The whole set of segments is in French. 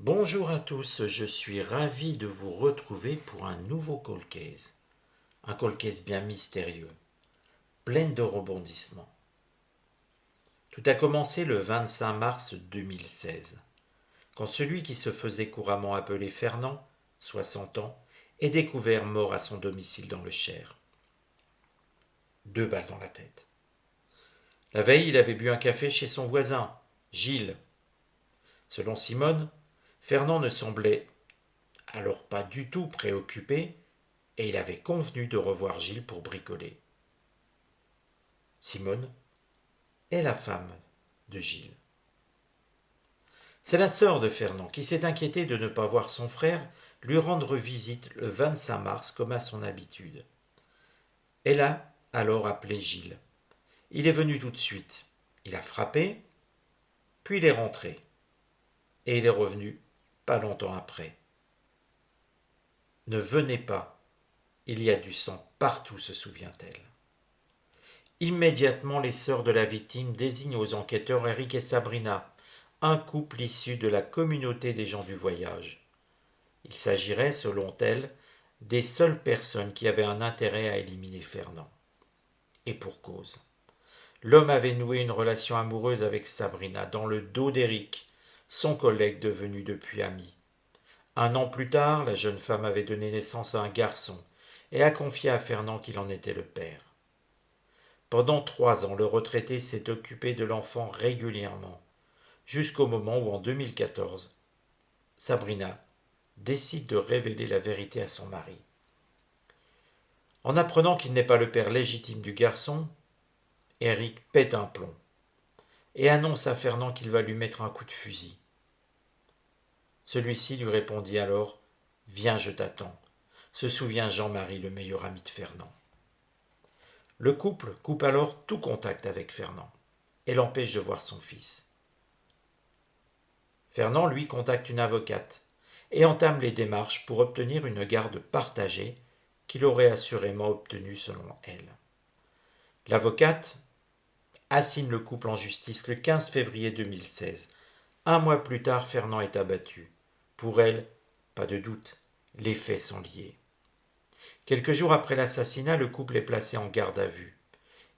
Bonjour à tous, je suis ravi de vous retrouver pour un nouveau Cold Case. Un Cold Case bien mystérieux, plein de rebondissements. Tout a commencé le 25 mars 2016, quand celui qui se faisait couramment appeler Fernand, 60 ans, est découvert mort à son domicile dans le Cher. 2 balles dans la tête. La veille, il avait bu un café chez son voisin, Gilles. Selon Simone, Fernand ne semblait alors pas du tout préoccupé et il avait convenu de revoir Gilles pour bricoler. Simone est la femme de Gilles. C'est la sœur de Fernand qui s'est inquiétée de ne pas voir son frère lui rendre visite le 25 mars comme à son habitude. Elle a alors appelé Gilles. Il est venu tout de suite. Il a frappé, puis il est rentré. Et il est revenu pas longtemps après. Ne venez pas, il y a du sang partout, se souvient-elle. Immédiatement, les sœurs de la victime désignent aux enquêteurs Eric et Sabrina, un couple issu de la communauté des gens du voyage. Il s'agirait, selon elles, des seules personnes qui avaient un intérêt à éliminer Fernand. Et pour cause. L'homme avait noué une relation amoureuse avec Sabrina dans le dos d'Eric, son collègue devenu depuis ami. 1 an plus tard, la jeune femme avait donné naissance à un garçon et a confié à Fernand qu'il en était le père. Pendant 3 ans, le retraité s'est occupé de l'enfant régulièrement, jusqu'au moment où, en 2014, Sabrina décide de révéler la vérité à son mari. En apprenant qu'il n'est pas le père légitime du garçon, Eric pète un plomb et annonce à Fernand qu'il va lui mettre un coup de fusil. Celui-ci lui répondit alors « Viens, je t'attends », se souvient Jean-Marie, le meilleur ami de Fernand. Le couple coupe alors tout contact avec Fernand et l'empêche de voir son fils. Fernand, lui, contacte une avocate et entame les démarches pour obtenir une garde partagée qu'il aurait assurément obtenue selon elle. L'avocate assigne le couple en justice le 15 février 2016. 1 mois plus tard, Fernand est abattu. Pour elle, pas de doute, les faits sont liés. Quelques jours après l'assassinat, le couple est placé en garde à vue.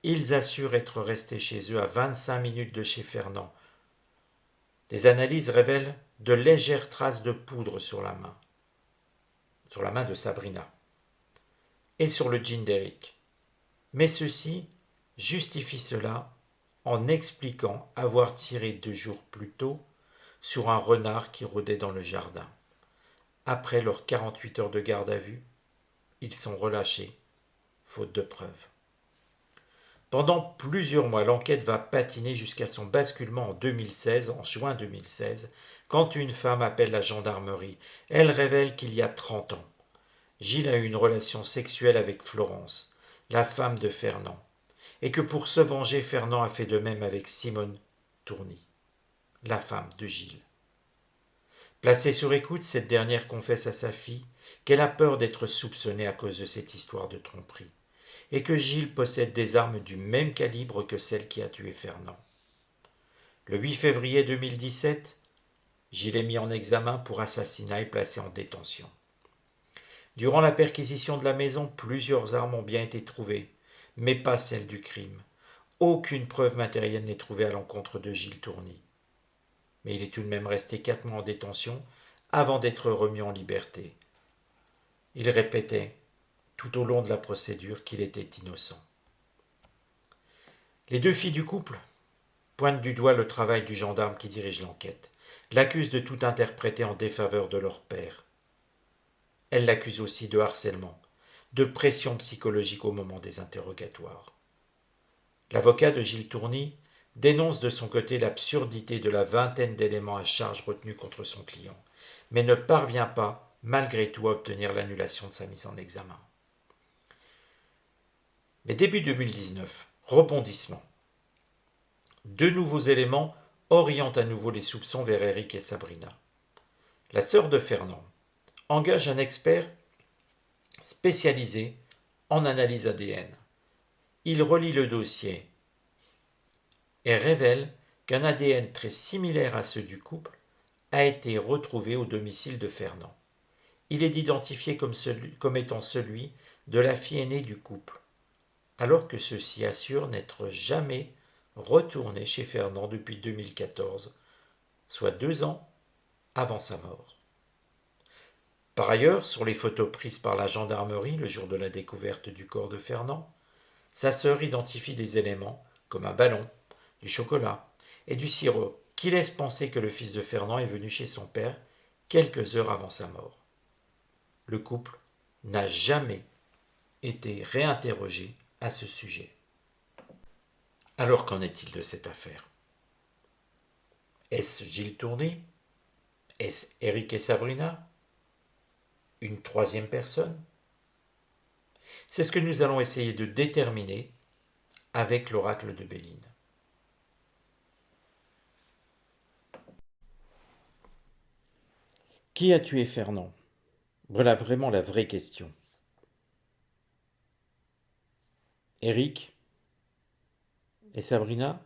Ils assurent être restés chez eux à 25 minutes de chez Fernand. Des analyses révèlent de légères traces de poudre sur la main de Sabrina, et sur le jean d'Eric. Mais ceux-ci justifient cela en expliquant avoir tiré 2 jours plus tôt sur un renard qui rôdait dans le jardin. Après leurs 48 heures de garde à vue, ils sont relâchés, faute de preuves. Pendant plusieurs mois, l'enquête va patiner jusqu'à son basculement en juin 2016, quand une femme appelle la gendarmerie. Elle révèle qu'il y a 30 ans, Gilles a eu une relation sexuelle avec Florence, la femme de Fernand, et que pour se venger, Fernand a fait de même avec Simone Tourny, la femme de Gilles. Placée sur écoute, cette dernière confesse à sa fille qu'elle a peur d'être soupçonnée à cause de cette histoire de tromperie, et que Gilles possède des armes du même calibre que celle qui a tué Fernand. Le 8 février 2017, Gilles est mis en examen pour assassinat et placé en détention. Durant la perquisition de la maison, plusieurs armes ont bien été trouvées, mais pas celles du crime. Aucune preuve matérielle n'est trouvée à l'encontre de Gilles Tourny. Mais il est tout de même resté 4 mois en détention avant d'être remis en liberté. Il répétait tout au long de la procédure qu'il était innocent. Les 2 filles du couple pointent du doigt le travail du gendarme qui dirige l'enquête, l'accusent de tout interpréter en défaveur de leur père. Elles l'accusent aussi de harcèlement, de pression psychologique au moment des interrogatoires. L'avocat de Gilles Tourny dénonce de son côté l'absurdité de la vingtaine d'éléments à charge retenus contre son client, mais ne parvient pas, malgré tout, à obtenir l'annulation de sa mise en examen. Mais début 2019, rebondissement. 2 nouveaux éléments orientent à nouveau les soupçons vers Eric et Sabrina. La sœur de Fernand engage un expert spécialisé en analyse ADN. Il relie le dossier et révèle qu'un ADN très similaire à ceux du couple a été retrouvé au domicile de Fernand. Il est identifié comme étant celui de la fille aînée du couple, alors que ceux-ci assurent n'être jamais retourné chez Fernand depuis 2014, soit 2 ans avant sa mort. Par ailleurs, sur les photos prises par la gendarmerie le jour de la découverte du corps de Fernand, sa sœur identifie des éléments comme un ballon, du chocolat et du sirop qui laissent penser que le fils de Fernand est venu chez son père quelques heures avant sa mort. Le couple n'a jamais été réinterrogé à ce sujet. Alors qu'en est-il de cette affaire? Est-ce Gilles Tourny? Est-ce Eric et Sabrina? Une troisième personne? C'est ce que nous allons essayer de déterminer avec l'oracle de Béline. Qui a tué Fernand? Voilà vraiment la vraie question. Eric et Sabrina?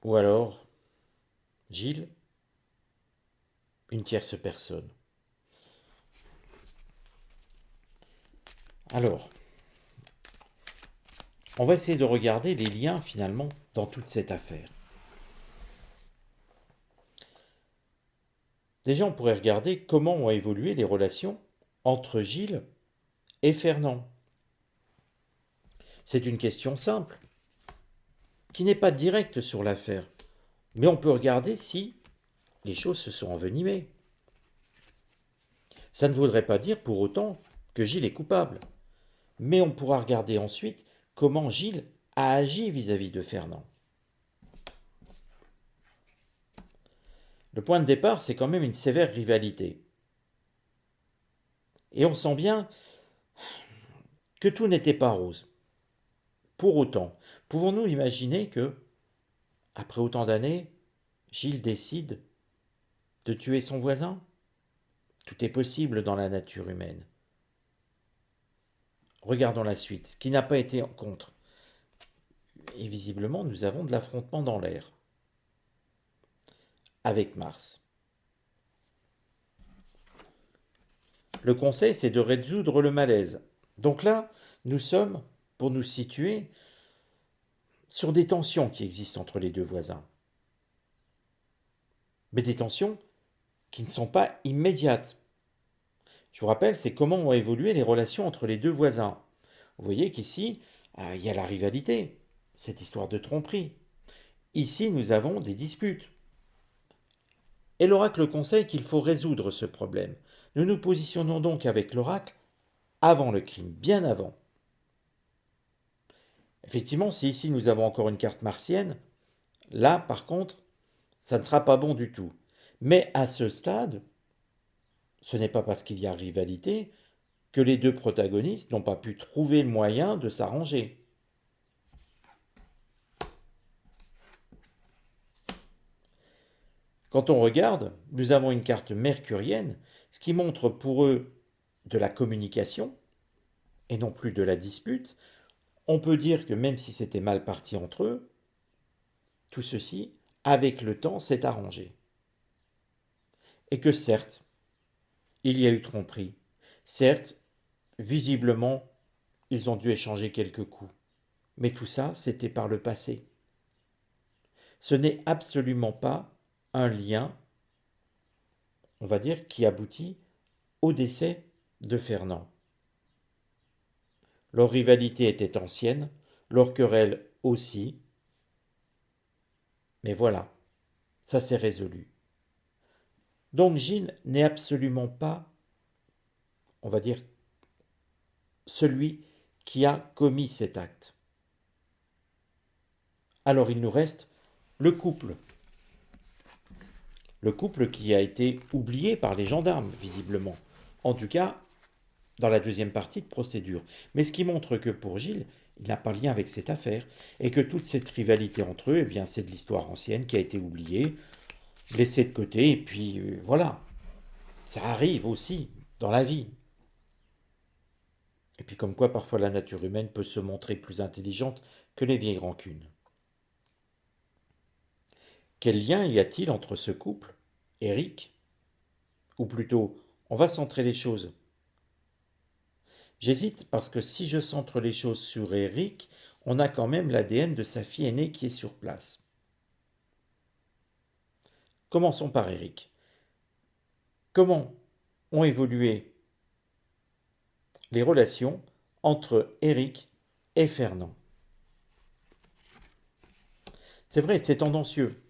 Ou alors Gilles? Une tierce personne. Alors, on va essayer de regarder les liens finalement dans toute cette affaire. Déjà, on pourrait regarder comment ont évolué les relations entre Gilles et Fernand. C'est une question simple, qui n'est pas directe sur l'affaire, mais on peut regarder si les choses se sont envenimées. Ça ne voudrait pas dire pour autant que Gilles est coupable, mais on pourra regarder ensuite comment Gilles a agi vis-à-vis de Fernand. Le point de départ, c'est quand même une sévère rivalité. Et on sent bien que tout n'était pas rose. Pour autant, pouvons-nous imaginer que, après autant d'années, Gilles décide de tuer son voisin? Tout est possible dans la nature humaine. Regardons la suite, qui n'a pas été en contre. Et visiblement, nous avons de l'affrontement dans l'air. Avec Mars. Le conseil, c'est de résoudre le malaise. Donc là, nous sommes, pour nous situer, sur des tensions qui existent entre les deux voisins. Mais des tensions qui ne sont pas immédiates. Je vous rappelle, c'est comment ont évolué les relations entre les deux voisins. Vous voyez qu'ici, il y a la rivalité, cette histoire de tromperie. Ici, nous avons des disputes. Et l'oracle conseille qu'il faut résoudre ce problème. Nous nous positionnons donc avec l'oracle avant le crime, bien avant. Effectivement, si ici nous avons encore une carte martienne, là, par contre, ça ne sera pas bon du tout. Mais à ce stade, ce n'est pas parce qu'il y a rivalité que les deux protagonistes n'ont pas pu trouver le moyen de s'arranger. Quand on regarde, nous avons une carte mercurienne, ce qui montre pour eux de la communication et non plus de la dispute. On peut dire que même si c'était mal parti entre eux, tout ceci, avec le temps, s'est arrangé. Et que certes, il y a eu tromperie. Certes, visiblement, ils ont dû échanger quelques coups. Mais tout ça, c'était par le passé. Ce n'est absolument pas un lien, on va dire, qui aboutit au décès de Fernand. Leur rivalité était ancienne, leur querelle aussi. Mais voilà, ça s'est résolu. Donc Gilles n'est absolument pas, on va dire, celui qui a commis cet acte. Alors il nous reste le couple. Le couple qui a été oublié par les gendarmes, visiblement. En tout cas, dans la deuxième partie de procédure. Mais ce qui montre que pour Gilles, il n'a pas lien avec cette affaire, et que toute cette rivalité entre eux, eh bien, c'est de l'histoire ancienne qui a été oubliée, laissée de côté, et puis voilà. Ça arrive aussi dans la vie. Et puis comme quoi parfois la nature humaine peut se montrer plus intelligente que les vieilles rancunes. Quel lien y a-t-il entre ce couple, Eric? Ou plutôt, on va centrer les choses. J'hésite parce que si je centre les choses sur Eric, on a quand même l'ADN de sa fille aînée qui est sur place. Commençons par Eric. Comment ont évolué les relations entre Eric et Fernand? C'est vrai, c'est tendancieux.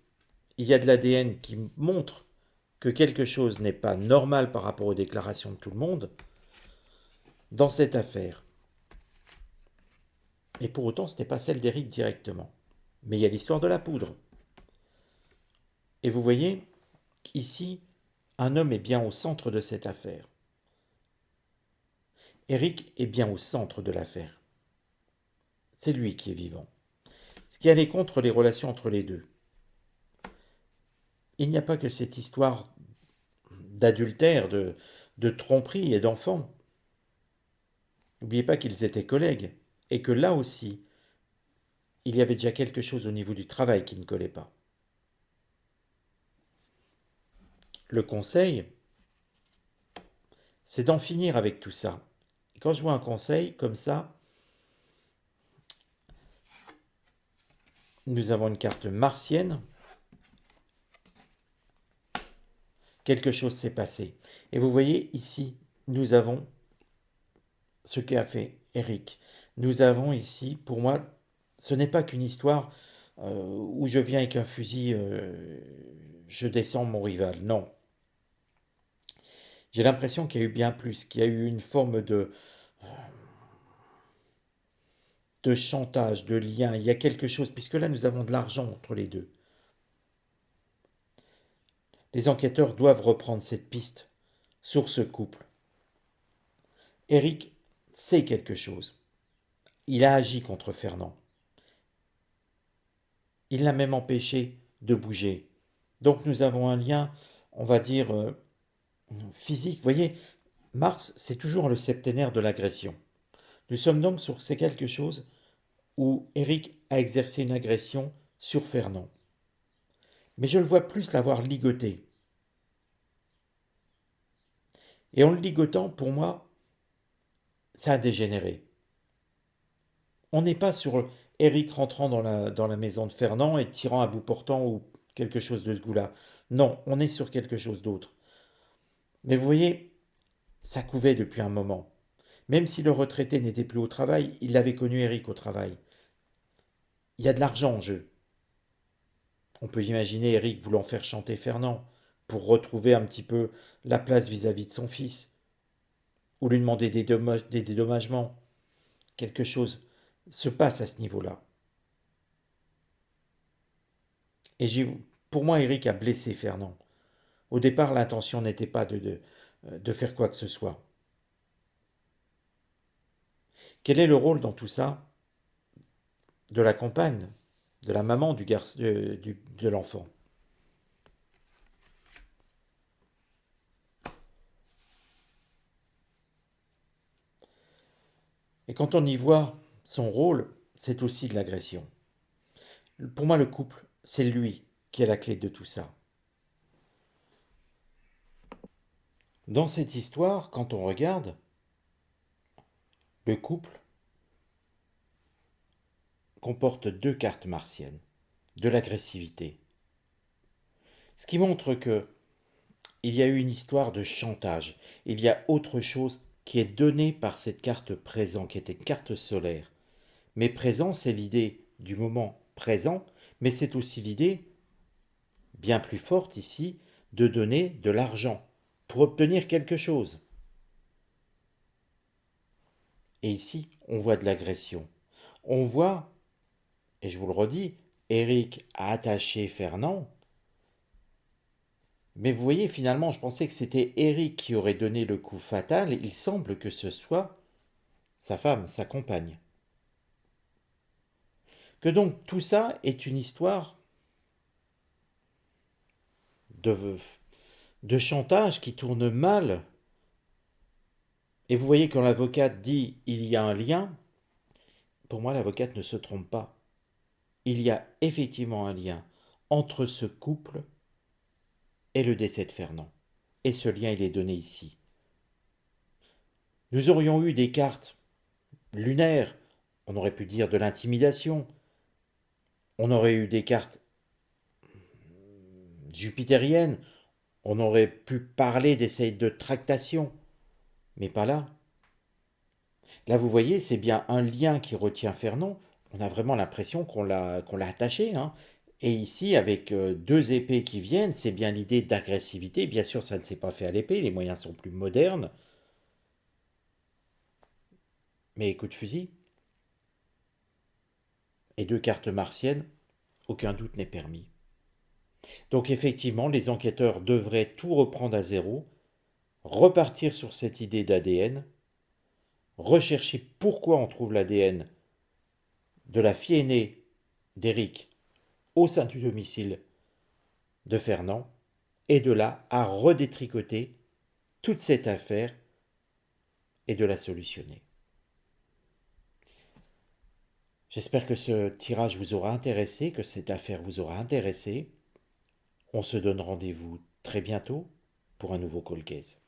Il y a de l'ADN qui montre que quelque chose n'est pas normal par rapport aux déclarations de tout le monde dans cette affaire. Et pour autant, ce n'est pas celle d'Eric directement. Mais il y a l'histoire de la poudre. Et vous voyez, ici, un homme est bien au centre de cette affaire. Eric est bien au centre de l'affaire. C'est lui qui est vivant. Ce qui allait contre les relations entre les deux. Il n'y a pas que cette histoire d'adultère, de tromperie et d'enfants. N'oubliez pas qu'ils étaient collègues et que là aussi, il y avait déjà quelque chose au niveau du travail qui ne collait pas. Le conseil, c'est d'en finir avec tout ça. Quand je vois un conseil comme ça, nous avons une carte martienne. Quelque chose s'est passé. Et vous voyez ici, nous avons ce qu'a fait Eric. Nous avons ici, pour moi, ce n'est pas qu'une histoire où je viens avec un fusil, je descends mon rival. Non. J'ai l'impression qu'il y a eu bien plus, qu'il y a eu une forme de chantage, de lien. Il y a quelque chose, puisque là, nous avons de l'argent entre les deux. Les enquêteurs doivent reprendre cette piste sur ce couple. Eric sait quelque chose. Il a agi contre Fernand. Il l'a même empêché de bouger. Donc nous avons un lien, on va dire, physique. Vous voyez, Mars, c'est toujours le septénaire de l'agression. Nous sommes donc sur ces quelque chose où Eric a exercé une agression sur Fernand. Mais je le vois plus l'avoir ligoté. Et en le ligotant, pour moi, ça a dégénéré. On n'est pas sur Eric rentrant dans la maison de Fernand et tirant à bout portant ou quelque chose de ce goût-là. Non, on est sur quelque chose d'autre. Mais vous voyez, ça couvait depuis un moment. Même si le retraité n'était plus au travail, il avait connu Eric au travail. Il y a de l'argent en jeu. On peut imaginer Eric voulant faire chanter Fernand pour retrouver un petit peu la place vis-à-vis de son fils, ou lui demander des dédommagements. Quelque chose se passe à ce niveau-là. Et pour moi, Eric a blessé Fernand. Au départ, l'intention n'était pas de faire quoi que ce soit. Quel est le rôle dans tout ça de la compagne, de la maman du garçon, de l'enfant? Et quand on y voit son rôle, c'est aussi de l'agression. Pour moi, le couple, c'est lui qui est la clé de tout ça. Dans cette histoire, quand on regarde, le couple comporte deux cartes martiennes, de l'agressivité. Ce qui montre que il y a eu une histoire de chantage. Il y a autre chose qui est donnée par cette carte présent, qui était une carte solaire. Mais présent, c'est l'idée du moment présent, mais c'est aussi l'idée, bien plus forte ici, de donner de l'argent pour obtenir quelque chose. Et ici, on voit de l'agression. On voit, et je vous le redis, Eric a attaché Fernand. Mais vous voyez, finalement, je pensais que c'était Eric qui aurait donné le coup fatal. Il semble que ce soit sa femme, sa compagne. Que donc tout ça est une histoire de, de chantage qui tourne mal. Et vous voyez quand l'avocate dit il y a un lien, pour moi l'avocate ne se trompe pas. Il y a effectivement un lien entre ce couple et le décès de Fernand. Et ce lien, il est donné ici. Nous aurions eu des cartes lunaires, on aurait pu dire de l'intimidation, on aurait eu des cartes jupitériennes, on aurait pu parler d'essayer de tractation, mais pas là. Là, vous voyez, c'est bien un lien qui retient Fernand. On a vraiment l'impression qu'on l'a attaché, hein. Et ici, avec deux épées qui viennent, c'est bien l'idée d'agressivité. Bien sûr, ça ne s'est pas fait à l'épée, les moyens sont plus modernes. Mais coup de fusil et deux cartes martiennes, aucun doute n'est permis. Donc effectivement, les enquêteurs devraient tout reprendre à zéro, repartir sur cette idée d'ADN, rechercher pourquoi on trouve l'ADN de la fille aînée d'Éric au sein du domicile de Fernand, et de là à redétricoter toute cette affaire et de la solutionner. J'espère que ce tirage vous aura intéressé, que cette affaire vous aura intéressé. On se donne rendez-vous très bientôt pour un nouveau Call Case.